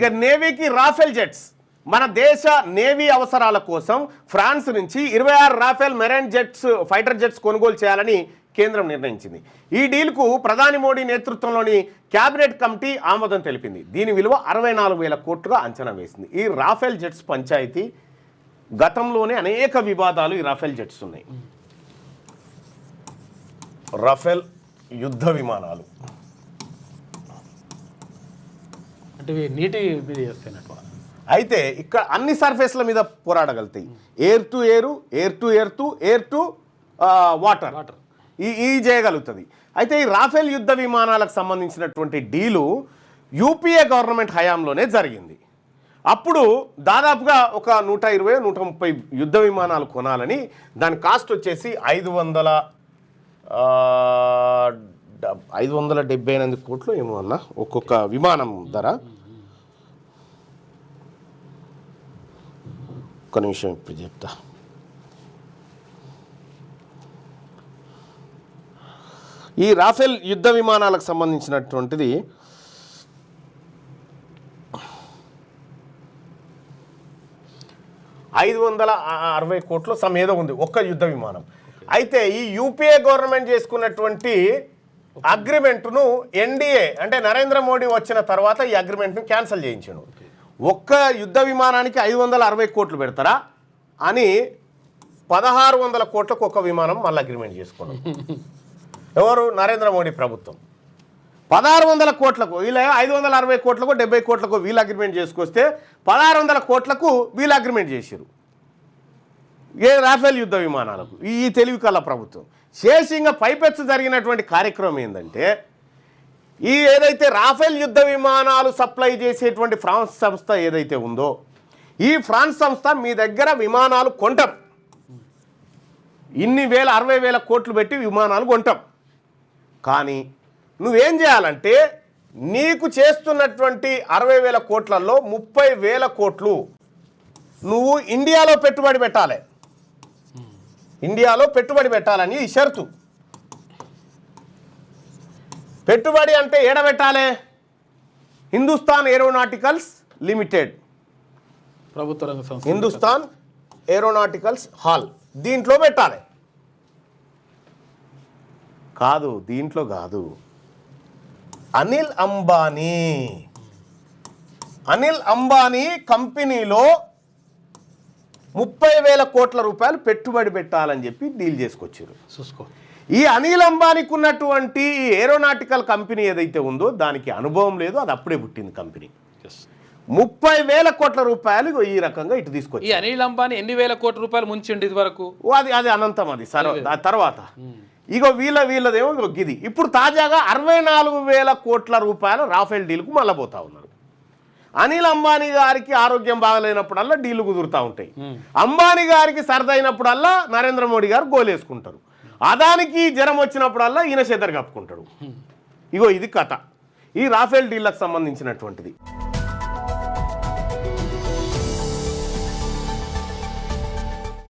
ఇక నేవీకి Rafale jets మన దేశ నేవీ అవసరాల కోసం ఫ్రాన్స్ నుంచి 26 Rafale marine jets fighter jets కొనుగోలు చేయాలని కేంద్రం నిర్ణయించింది. ఈ డీల్కు ప్రధాని మోడీ నేతృత్వంలోని క్యాబినెట్ కమిటీ ఆమోదం తెలిపింది. దీని విలువ 64,000 కోట్లుగా అంచనా వేసింది. ఈ రాఫెల్ జెట్స్ పంచాయతీ గతంలోనే అనేక వివాదాలు ఈ రాఫెల్ జెట్స్ ఉన్నాయి. రాఫెల్ యుద్ధ విమానాలు అంటే నీటి మీద చేస్తాయినట్టు అయితే ఇక్కడ అన్ని సర్ఫేస్ల మీద పోరాడగలుగుతాయి. Air to air, air to air to air to water ఈ చేయగలుగుతుంది. అయితే ఈ రాఫెల్ యుద్ధ విమానాలకు సంబంధించినటువంటి డీలు యూపీఏ గవర్నమెంట్ హయాంలోనే జరిగింది. అప్పుడు దాదాపుగా ఒక 120-130 యుద్ధ విమానాలు కొనాలని, దాని కాస్ట్ వచ్చేసి 578 కోట్లు ఏమో అన్న ఒక్కొక్క విమానం ధర. ఒక్క నిమిషం ఇప్పుడు చెప్తా. ఈ రాఫెల్ యుద్ధ విమానాలకు సంబంధించినటువంటిది 560 కోట్లు సమేదో ఉంది ఒక్క యుద్ధ విమానం. అయితే ఈ యూపీఏ గవర్నమెంట్ చేసుకున్నటువంటి అగ్రిమెంట్ను ఎన్డీఏ అంటే నరేంద్ర మోడీ వచ్చిన తర్వాత ఈ అగ్రిమెంట్ను క్యాన్సిల్ చేయించాడు. ఒక్క యుద్ధ విమానానికి 560 కోట్లు పెడతారా అని 1600 కోట్లకు ఒక విమానం మళ్ళీ అగ్రిమెంట్ చేసుకున్నాం. ఎవరు? నరేంద్ర మోడీ ప్రభుత్వం. 1600 కోట్లకు వీళ్ళ 560 కోట్లకు 70 కోట్లకు వీళ్ళు అగ్రిమెంట్ చేసుకొస్తే 1600 కోట్లకు వీళ్ళు అగ్రిమెంట్ చేశారు ఏ రాఫెల్ యుద్ధ విమానాలకు. ఈ తెలివి కల ప్రభుత్వం చేసి ఇంకా పైపెచ్చు జరిగినటువంటి కార్యక్రమం ఏంటంటే, ఈ ఏదైతే రాఫెల్ యుద్ధ విమానాలు సప్లై చేసేటువంటి ఫ్రాన్స్ సంస్థ ఏదైతే ఉందో, ఈ ఫ్రాన్స్ సంస్థ మీ దగ్గర విమానాలు కొంటాం, ఇన్ని 60,000 కోట్లు పెట్టి విమానాలు కొంటాం. కానీ నువ్వేం చేయాలంటే నీకు చేస్తున్నటువంటి 60,000 కోట్లలో 30,000 కోట్లు నువ్వు ఇండియాలో పెట్టుబడి పెట్టాలి. ఇండియాలో పెట్టుబడి పెట్టాలని ఈ షరతు. పెట్టుబడి అంటే ఏడ పెట్టాలి? హిందుస్థాన్ ఏరోనాటికల్స్ లిమిటెడ్, ప్రభుత్వ రంగ సంస్థ హిందుస్థాన్ ఏరోనాటికల్స్ హాల్, దీంట్లో పెట్టాలి. కాదు, దీంట్లో కాదు, అనిల్ అంబానీ కంపెనీలో 30,000 కోట్ల రూపాయలు పెట్టుబడి పెట్టాలని చెప్పి డీల్ చేసుకొచ్చారు. చూసుకో, ఈ అనిల్ అంబానీకి ఉన్నటువంటి ఈ ఏరోనాటికల్ కంపెనీ ఏదైతే ఉందో దానికి అనుభవం లేదు, అది అప్పుడే పుట్టింది కంపెనీ. 30,000 కోట్ల రూపాయలు ఈ రకంగా ఇటు తీసుకొచ్చి ఈ అనిల్ అంబానీ ఎన్ని వేల కోట్ల రూపాయలు ముంచిండి ఇది వరకు? అది అనంతం. అది తర్వాత ఇగో వీళ్ళదేమో ఇది. ఇప్పుడు తాజాగా 64,000 కోట్ల రూపాయల రాఫెల్ డీల్కు మళ్ళీ పోతా ఉన్నారు. అనిల్ అంబానీ గారికి ఆరోగ్యం బాగలేనప్పుడల్లా డీళ్లు కుదురుతూ ఉంటాయి. అంబానీ గారికి సరదైనప్పుడల్లా నరేంద్ర మోడీ గారు గోలేసుకుంటారు. అదానికి జ్వరం వచ్చినప్పుడల్లా ఈయన చెదరు కప్పుకుంటాడు. ఇగో ఇది కథ ఈ రాఫెల్ డీల్లకు సంబంధించినటువంటిది.